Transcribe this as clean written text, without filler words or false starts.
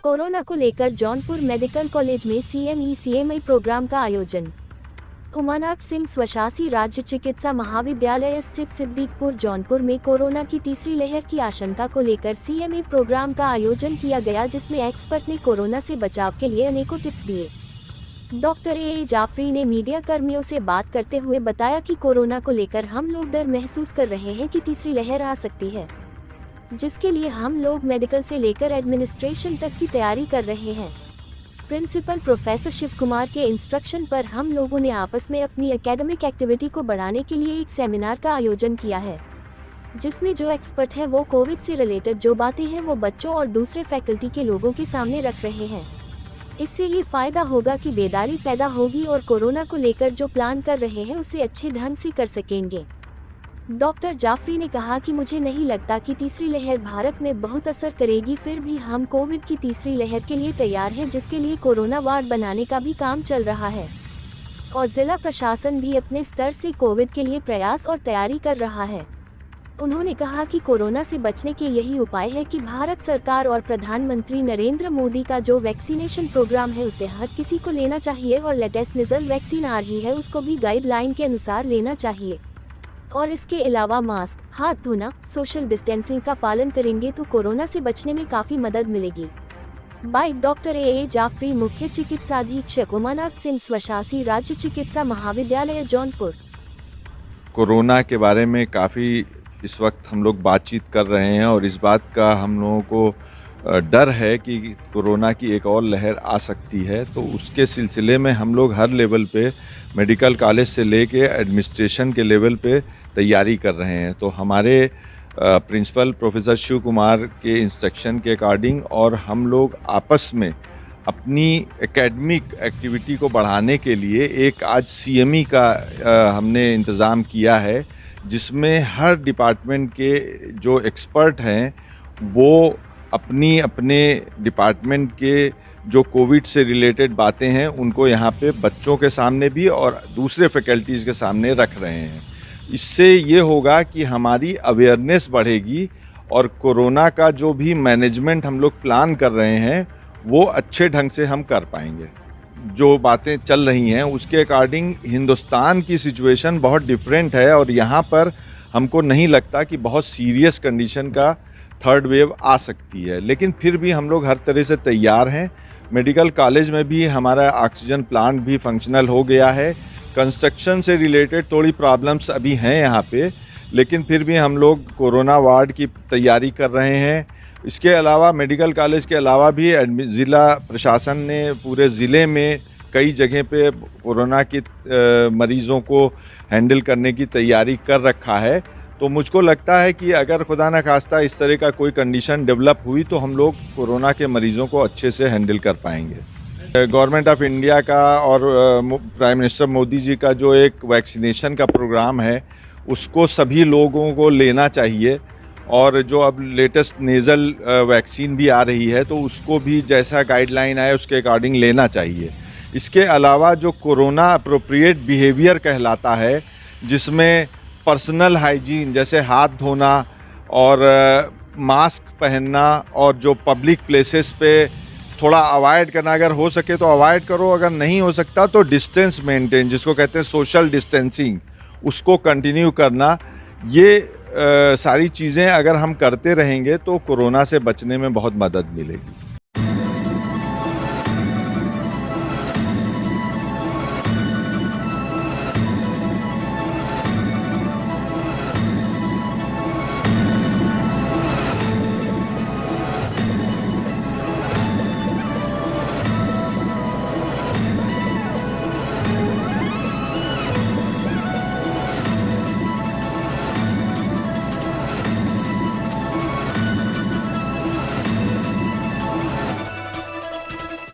Corona को लेकर Jaunpur medical college में CME-CMI प्रोग्राम का आयोजन। उमानाथ सिंह स्वशासी राज्य चिकित्सा महाविद्यालय स्थित सिद्दीकपुर जौनपुर में कोरोना की तीसरी लहर की आशंका को लेकर CME प्रोग्राम का आयोजन किया गया, जिसमें एक्सपर्ट ने कोरोना से बचाव के लिए अनेकों टिप्स दिए। डॉक्टर ए जाफरी ने मीडिया कर्मियों से बात करते हुए बताया कि कोरोना को लेकर हम लोग डर महसूस कर रहे हैं कि तीसरी लहर आ सकती है, जिसके लिए हम लोग मेडिकल से लेकर एडमिनिस्ट्रेशन तक की तैयारी कर रहे हैं। प्रिंसिपल प्रोफेसर शिव कुमार के इंस्ट्रक्शन पर हम लोगों ने आपस में अपनी एकेडमिक एक्टिविटी को बढ़ाने के लिए एक सेमिनार का आयोजन किया है, जिसमें जो एक्सपर्ट है वो कोविड से रिलेटेड जो बातें हैं वो बच्चों और दूसरे फैकल्टी के लोगों के सामने रख रहे हैं। इससे ये फायदा होगा कि बेदारी पैदा होगी और कोरोना को लेकर जो प्लान कर रहे हैं उसे अच्छे ढंग से कर सकेंगे। डॉक्टर जाफरी ने कहा कि मुझे नहीं लगता कि तीसरी लहर भारत में बहुत असर करेगी, फिर भी हम कोविड की तीसरी लहर के लिए तैयार हैं, जिसके लिए कोरोना वार्ड बनाने का भी काम चल रहा है और जिला प्रशासन भी अपने स्तर से कोविड के लिए प्रयास और तैयारी कर रहा है। उन्होंने कहा कि कोरोना से बचने के यही उपाय है कि भारत सरकार और प्रधानमंत्री नरेंद्र मोदी का जो वैक्सीनेशन प्रोग्राम है उसे हर किसी को लेना चाहिए और लेटेस्ट नेजल वैक्सीन आ रही है उसको भी गाइडलाइन के अनुसार लेना चाहिए। और इसके अलावा मास्क, हाथ धोना, सोशल डिस्टेंसिंग का पालन करेंगे तो कोरोना से बचने में काफ़ी मदद मिलेगी। बाय डॉक्टर ए जाफरी, मुख्य चिकित्सा अधीक्षक, उमानाथ सिंह स्वशासी राज्य चिकित्सा महाविद्यालय जौनपुर। कोरोना के बारे में काफ़ी इस वक्त हम लोग बातचीत कर रहे हैं और इस बात का हम लोगों को डर है कि कोरोना की एक और लहर आ सकती है, तो उसके सिलसिले में हम लोग हर लेवल पे मेडिकल कॉलेज से लेके एडमिनिस्ट्रेशन के लेवल पे तैयारी कर रहे हैं। तो हमारे प्रिंसिपल प्रोफेसर शिव कुमार के इंस्ट्रक्शन के अकॉर्डिंग और हम लोग आपस में अपनी एकेडमिक एक्टिविटी को बढ़ाने के लिए एक आज CME का हमने इंतज़ाम किया है, जिसमें हर डिपार्टमेंट के जो एक्सपर्ट हैं वो अपनी अपने डिपार्टमेंट के जो कोविड से रिलेटेड बातें हैं उनको यहाँ पे बच्चों के सामने भी और दूसरे फैकल्टीज़ के सामने रख रहे हैं। इससे ये होगा कि हमारी अवेयरनेस बढ़ेगी और कोरोना का जो भी मैनेजमेंट हम लोग प्लान कर रहे हैं वो अच्छे ढंग से हम कर पाएंगे। जो बातें चल रही हैं उसके अकॉर्डिंग हिंदुस्तान की सिचुएशन बहुत डिफरेंट है और यहाँ पर हमको नहीं लगता कि बहुत सीरियस कंडीशन का थर्ड वेव आ सकती है, लेकिन फिर भी हम लोग हर तरह से तैयार हैं। मेडिकल कॉलेज में भी हमारा ऑक्सीजन प्लांट भी फंक्शनल हो गया है। कंस्ट्रक्शन से रिलेटेड थोड़ी प्रॉब्लम्स अभी हैं यहाँ पे, लेकिन फिर भी हम लोग कोरोना वार्ड की तैयारी कर रहे हैं। इसके अलावा मेडिकल कॉलेज के अलावा भी ज़िला प्रशासन ने पूरे ज़िले में कई जगह पे कोरोना की मरीज़ों को हैंडल करने की तैयारी कर रखा है। तो मुझको लगता है कि अगर खुदा न खास्ता इस तरह का कोई कंडीशन डेवलप हुई तो हम लोग कोरोना के मरीज़ों को अच्छे से हैंडल कर पाएंगे। गवर्नमेंट ऑफ इंडिया का और प्राइम मिनिस्टर मोदी जी का जो एक वैक्सीनेशन का प्रोग्राम है उसको सभी लोगों को लेना चाहिए और जो अब लेटेस्ट नेज़ल वैक्सीन भी आ रही है तो उसको भी जैसा गाइडलाइन आए उसके अकॉर्डिंग लेना चाहिए। इसके अलावा जो कोरोना अप्रोप्रिएट बिहेवियर कहलाता है, जिसमें पर्सनल हाइजीन जैसे हाथ धोना और मास्क पहनना और जो पब्लिक प्लेसेस पे थोड़ा अवॉइड करना, अगर हो सके तो अवॉइड करो, अगर नहीं हो सकता तो डिस्टेंस मेंटेन, जिसको कहते हैं सोशल डिस्टेंसिंग, उसको कंटिन्यू करना। ये सारी चीज़ें अगर हम करते रहेंगे तो कोरोना से बचने में बहुत मदद मिलेगी।